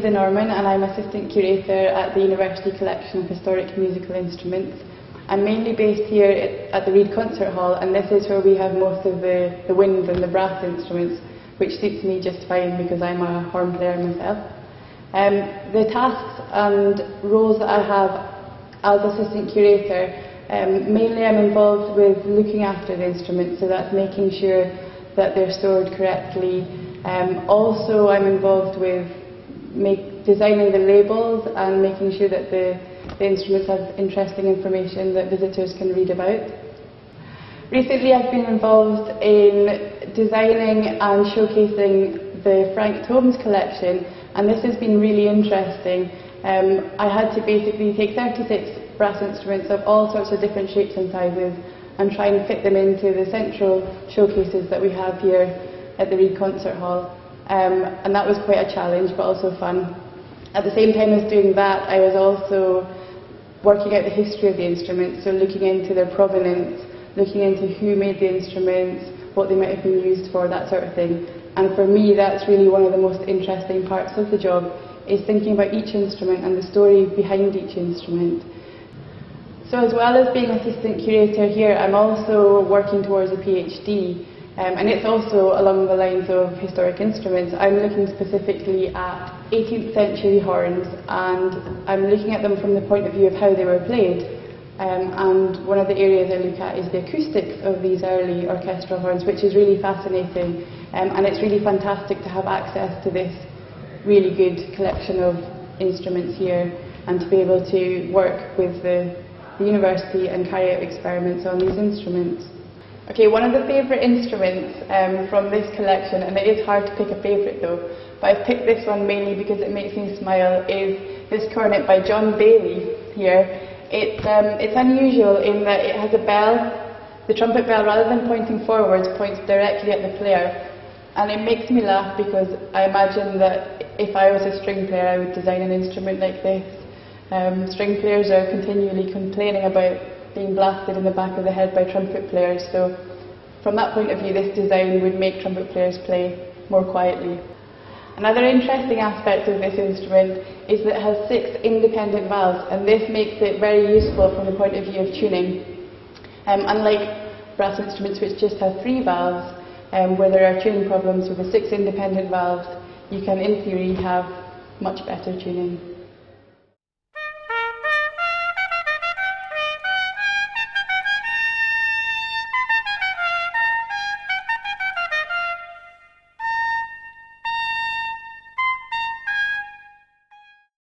is Norman and I'm Assistant Curator at the University Collection of Historic Musical Instruments. I'm mainly based here at the Reed Concert Hall, and this is where we have most of the wind and the brass instruments, which suits me just fine because I'm a horn player myself. The tasks and roles that I have as Assistant Curator, mainly I'm involved with looking after the instruments, so that's making sure that they're stored correctly. Also I'm involved with designing the labels and making sure that the instruments have interesting information that visitors can read about. Recently I've been involved in designing and showcasing the Frank Tomes collection, and this has been really interesting. I had to basically take 36 brass instruments of all sorts of different shapes and sizes and try and fit them into the central showcases that we have here at the Reed Concert Hall. And that was quite a challenge, but also fun. At the same time as doing that, I was also working out the history of the instruments, so looking into their provenance, looking into who made the instruments, what they might have been used for, that sort of thing. And for me, that's really one of the most interesting parts of the job, is thinking about each instrument and the story behind each instrument. So as well as being Assistant Curator here, I'm also working towards a PhD. And it's also along the lines of historic instruments. I'm looking specifically at 18th century horns, and I'm looking at them from the point of view of how they were played. And one of the areas I look at is the acoustics of these early orchestral horns, which is really fascinating. And it's really fantastic to have access to this really good collection of instruments here, and to be able to work with the university and carry out experiments on these instruments. Okay, one of the favourite instruments from this collection, and it is hard to pick a favourite though, but I've picked this one mainly because it makes me smile, is this cornet by John Bailey here. It's unusual in that it has a bell. The trumpet bell, rather than pointing forwards, points directly at the player. And it makes me laugh because I imagine that if I was a string player I would design an instrument like this. String players are continually complaining about being blasted in the back of the head by trumpet players, so from that point of view this design would make trumpet players play more quietly. Another interesting aspect of this instrument is that it has 6 independent valves, and this makes it very useful from the point of view of tuning. Unlike brass instruments which just have 3 valves, where there are tuning problems, with the 6 independent valves you can in theory have much better tuning.